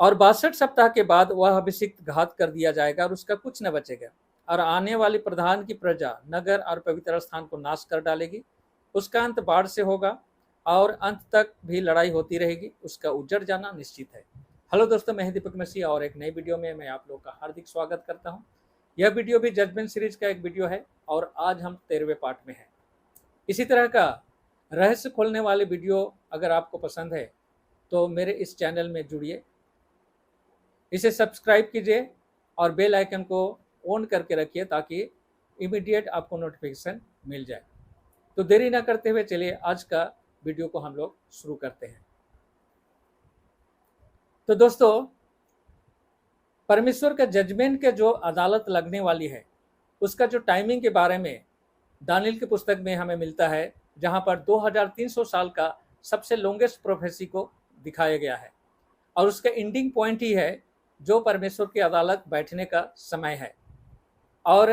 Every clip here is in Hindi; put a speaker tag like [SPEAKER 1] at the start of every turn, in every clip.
[SPEAKER 1] और 62 सप्ताह के बाद वह अभिषिक्त घात कर दिया जाएगा और उसका कुछ न बचेगा, और आने वाली प्रधान की प्रजा नगर और पवित्र स्थान को नाश कर डालेगी। उसका अंत बाढ़ से होगा और अंत तक भी लड़ाई होती रहेगी, उसका उजड़ जाना निश्चित है। हेलो दोस्तों, मैं दीपक मसीह और एक नई वीडियो में मैं आप लोग का हार्दिक स्वागत करता हूं। यह वीडियो भी जजमेंट सीरीज का एक वीडियो है और आज हम 13वें पार्ट में हैं। इसी तरह का रहस्य खोलने वाले वीडियो अगर आपको पसंद है तो मेरे इस चैनल में जुड़िए, इसे सब्सक्राइब कीजिए और बेल आइकन को ऑन करके रखिए ताकि इमीडिएट आपको नोटिफिकेशन मिल जाए। तो देरी ना करते हुए चलिए आज का वीडियो को हम लोग शुरू करते हैं। तो दोस्तों, परमेश्वर का जजमेंट के जो अदालत लगने वाली है उसका जो टाइमिंग के बारे में दानियल की पुस्तक में हमें मिलता है, जहां पर 2300 साल का सबसे लॉन्गेस्ट प्रोफेसी को दिखाया गया है और उसका एंडिंग पॉइंट ही है जो परमेश्वर की अदालत बैठने का समय है। और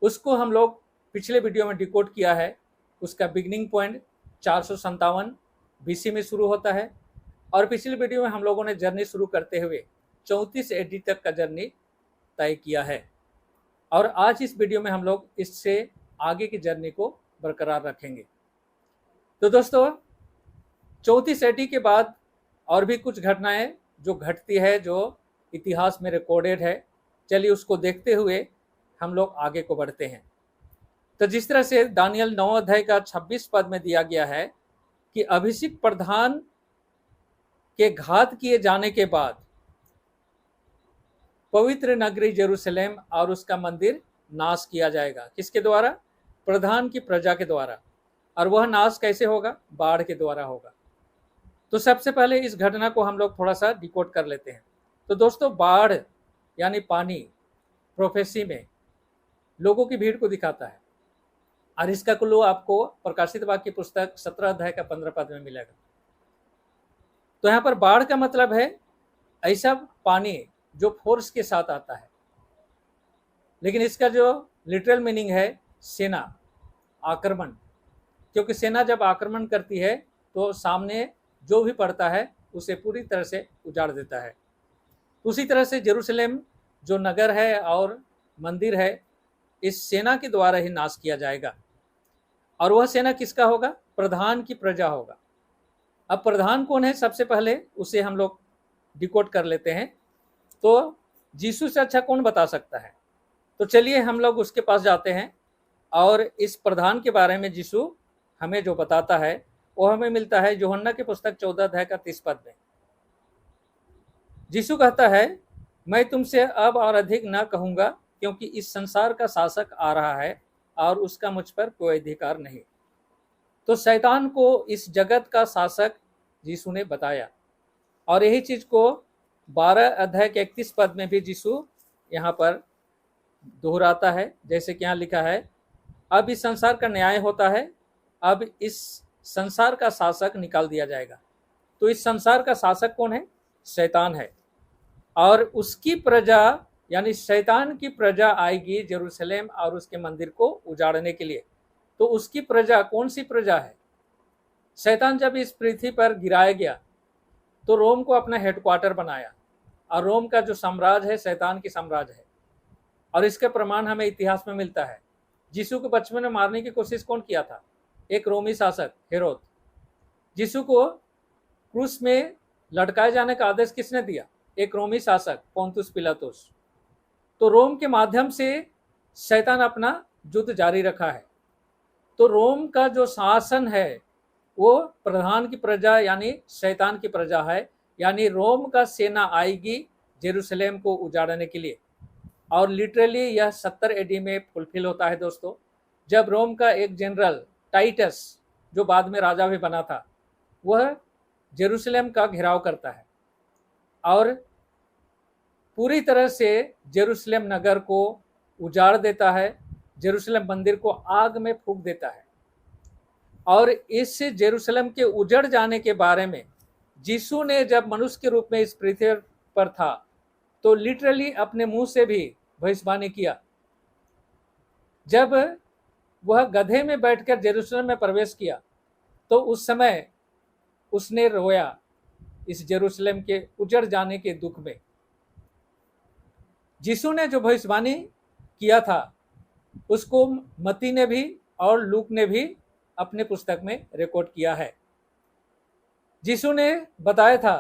[SPEAKER 1] उसको हम लोग पिछले वीडियो में डिकोड किया है। उसका बिगिनिंग पॉइंट 457 BC में शुरू होता है और पिछले वीडियो में हम लोगों ने जर्नी शुरू करते हुए 34 AD तक का जर्नी तय किया है और आज इस वीडियो में हम लोग इससे आगे की जर्नी को बरकरार रखेंगे। तो दोस्तों, 34 AD के बाद और भी कुछ घटनाएं जो घटती है, जो इतिहास में रिकॉर्डेड है। चलिए उसको देखते हुए हम लोग आगे को बढ़ते हैं। तो जिस तरह से दानियल 9 अध्याय का 26 पद में दिया गया है कि अभिषिक्त प्रधान के घात किए जाने के बाद पवित्र नगरी जेरूशलेम और उसका मंदिर नाश किया जाएगा। किसके द्वारा? प्रधान की प्रजा के द्वारा। और वह नाश कैसे होगा? बाढ़ के द्वारा होगा। तो सबसे पहले इस घटना को हम लोग थोड़ा सा डिकोड कर लेते हैं। तो दोस्तों, बाढ़ यानी पानी प्रोफेसी में लोगों की भीड़ को दिखाता है और इसका क्लू आपको प्रकाशित वाक्य पुस्तक 17 अध्याय का 15 पद में मिलेगा। तो यहाँ पर बाढ़ का मतलब है ऐसा पानी जो फोर्स के साथ आता है, लेकिन इसका जो लिटरल मीनिंग है सेना, आक्रमण। क्योंकि सेना जब आक्रमण करती है तो सामने जो भी पड़ता है उसे पूरी तरह से उजाड़ देता है। उसी तरह से जेरूशलेम जो नगर है और मंदिर है, इस सेना के द्वारा ही नाश किया जाएगा। और वह सेना किसका होगा? प्रधान की प्रजा होगा। अब प्रधान कौन है? सबसे पहले उसे हम लोग डिकोड कर लेते हैं। तो यीशु से अच्छा कौन बता सकता है? तो चलिए हम लोग उसके पास जाते हैं और इस प्रधान के बारे में यीशु हमें जो बताता है वो हमें मिलता है यूहन्ना की पुस्तक 14 अध्याय का 30 पद में। यीशु कहता है, मैं तुमसे अब और अधिक न कहूंगा क्योंकि इस संसार का शासक आ रहा है और उसका मुझ पर कोई अधिकार नहीं। तो शैतान को इस जगत का शासक यीशु ने बताया और यही चीज को 12 अध्याय के 31 पद में भी यीशु यहाँ पर दोहराता है। जैसे कि यहाँ लिखा है, अब इस संसार का न्याय होता है, अब इस संसार का शासक निकाल दिया जाएगा। तो इस संसार का शासक कौन है? शैतान है। और उसकी प्रजा यानी शैतान की प्रजा आएगी जेरूशलेम और उसके मंदिर को उजाड़ने के लिए। तो उसकी प्रजा कौन सी प्रजा है? शैतान जब इस पृथ्वी पर गिराया गया तो रोम को अपना हेडक्वार्टर बनाया और रोम का जो साम्राज्य है शैतान की साम्राज्य है। और इसका प्रमाण हमें इतिहास में मिलता है। यीशु को बचपन में मारने की कोशिश कौन किया था? एक रोमी शासक हेरोद। यीशु को क्रूस में लटकाए जाने का आदेश किसने दिया? एक रोमी शासक पोंतुस पिलातुस। तो रोम के माध्यम से शैतान अपना युद्ध जारी रखा है। तो रोम का जो शासन है वो प्रधान की प्रजा यानी शैतान की प्रजा है, यानी रोम का सेना आएगी जेरूशलेम को उजाड़ने के लिए। और लिटरली यह 70 AD में फुलफिल होता है दोस्तों, जब रोम का एक जनरल टाइटस, जो बाद में राजा भी बना था, वह जेरूशलेम का घेराव करता है और पूरी तरह से जेरूशलेम नगर को उजाड़ देता है, जेरूशलेम मंदिर को आग में फूंक देता है। और इस जेरूशलेम के उजड़ जाने के बारे में यीशु ने जब मनुष्य के रूप में इस पृथ्वी पर था तो लिटरली अपने मुंह से भी भविष्यवाणी किया। जब वह गधे में बैठकर जेरूशलेम में प्रवेश किया तो उस समय उसने रोया, इस जेरूशलेम के उजड़ जाने के दुख में। यीशु ने जो भविष्यवाणी किया था उसको मत्ती ने भी और लूक ने भी अपने पुस्तक में रिकॉर्ड किया है। यीशु ने बताया था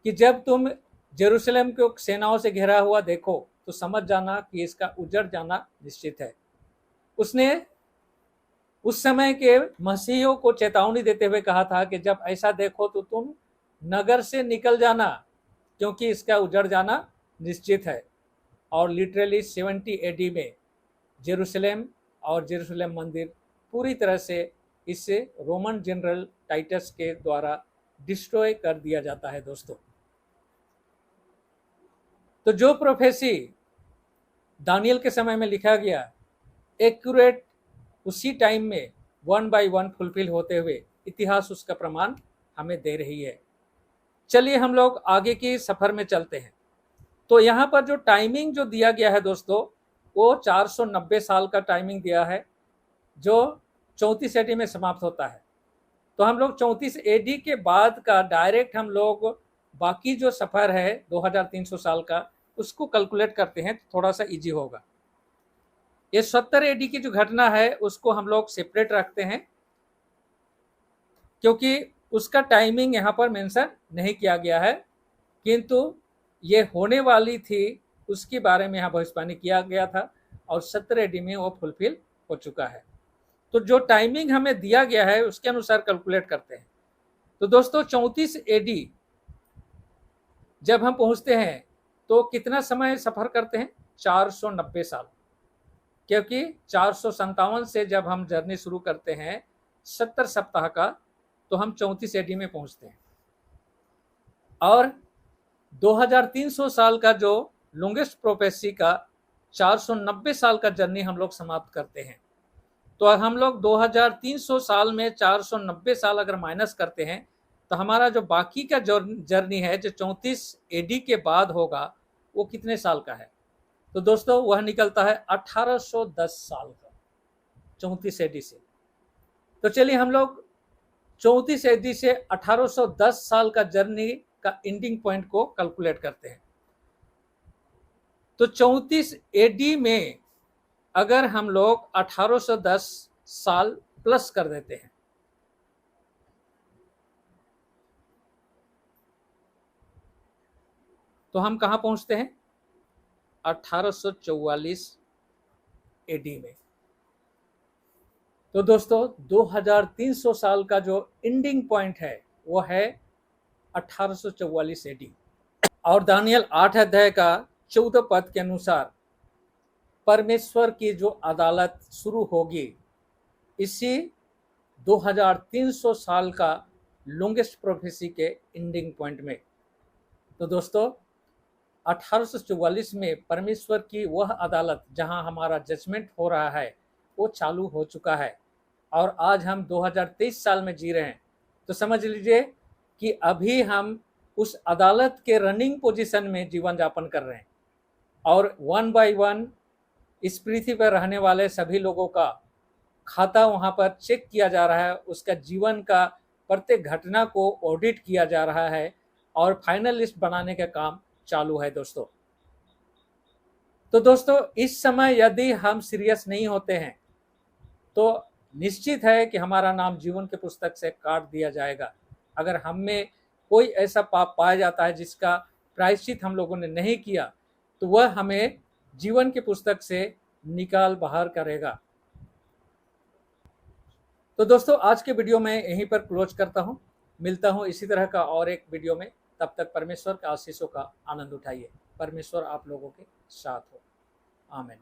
[SPEAKER 1] कि जब तुम जेरूशलेम को सेनाओं से घिरा हुआ देखो तो समझ जाना कि इसका उजड़ जाना निश्चित है। उसने उस समय के मसीहियों को चेतावनी देते हुए कहा था कि जब ऐसा देखो तो तुम नगर से निकल जाना, क्योंकि इसका उजड़ जाना निश्चित है। और लिटरली 70 एडी में जेरूशलेम और जेरूशलेम मंदिर पूरी तरह से इससे रोमन जनरल टाइटस के द्वारा डिस्ट्रॉय कर दिया जाता है दोस्तों। तो जो प्रोफेसी दानियल के समय में लिखा गया एक्यूरेट उसी टाइम में 1 by 1 फुलफिल होते हुए इतिहास उसका प्रमाण हमें दे रही है। चलिए हम लोग आगे की सफर में चलते हैं। तो यहाँ पर जो टाइमिंग जो दिया गया है दोस्तों वो 490 साल का टाइमिंग दिया है जो 34 एडी में समाप्त होता है। तो हम लोग 34 एडी के बाद का डायरेक्ट हम लोग बाकी जो सफर है 2300 साल का उसको कैलकुलेट करते हैं तो थोड़ा सा इजी होगा। ये 70 एडी की जो घटना है उसको हम लोग सेपरेट रखते हैं क्योंकि उसका टाइमिंग यहाँ पर मेंशन नहीं किया गया है, किंतु ये होने वाली थी उसके बारे में यहाँ भविष्यवाणी किया गया था और 70 एडी में वो फुलफिल हो चुका है। तो जो टाइमिंग हमें दिया गया है उसके अनुसार कैलकुलेट करते हैं। तो दोस्तों 34 एडी जब हम पहुंचते हैं तो कितना समय सफर करते हैं? 490 साल, क्योंकि 457 से जब हम जर्नी शुरू करते हैं 70 सप्ताह का तो हम 34 एडी में पहुंचते हैं और 2300 साल का जो लॉन्गेस्ट प्रोफेसी का 490 साल का जर्नी हम लोग समाप्त करते हैं। तो हम लोग 2300 साल में 490 साल अगर माइनस करते हैं तो हमारा जो बाकी का जर्नी है जो 34 एडी के बाद होगा वो कितने साल का है? तो दोस्तों वह निकलता है 1810 साल का 34 एडी से। तो चलिए हम लोग 34 एडी से 1810 साल का जर्नी का एंडिंग पॉइंट को कैलकुलेट करते हैं। तो 34 एडी में अगर हम लोग 1810 साल प्लस कर देते हैं तो हम कहां पहुंचते हैं? 1844 एडी में। तो दोस्तों 2300 साल का जो एंडिंग पॉइंट है वो है 1844 एडी। और दानियल 8 अध्याय का 14 पद के अनुसार परमेश्वर की जो अदालत शुरू होगी इसी 2300 साल का लॉन्गेस्ट प्रोफेसी के एंडिंग पॉइंट में। तो दोस्तों 1844 में परमेश्वर की वह अदालत जहां हमारा जजमेंट हो रहा है वो चालू हो चुका है और आज हम 2023 साल में जी रहे हैं। तो समझ लीजिए कि अभी हम उस अदालत के रनिंग पोजीशन में जीवन यापन कर रहे हैं और 1 by 1 इस पृथ्वी पर रहने वाले सभी लोगों का खाता वहां पर चेक किया जा रहा है, उसका जीवन का प्रत्येक घटना को ऑडिट किया जा रहा है और फाइनल लिस्ट बनाने का काम चालू है दोस्तों। तो दोस्तों इस समय यदि हम सीरियस नहीं होते हैं तो निश्चित है कि हमारा नाम जीवन के पुस्तक से काट दिया जाएगा। अगर हम में कोई ऐसा पाप पाया जाता है जिसका प्रायश्चित हम लोगों ने नहीं किया तो वह हमें जीवन की पुस्तक से निकाल बाहर करेगा। तो दोस्तों आज के वीडियो में यहीं पर क्लोज करता हूं। मिलता हूं इसी तरह का और एक वीडियो में। तब तक परमेश्वर के आशीषों का आनंद उठाइए। परमेश्वर आप लोगों के साथ हो। आमीन।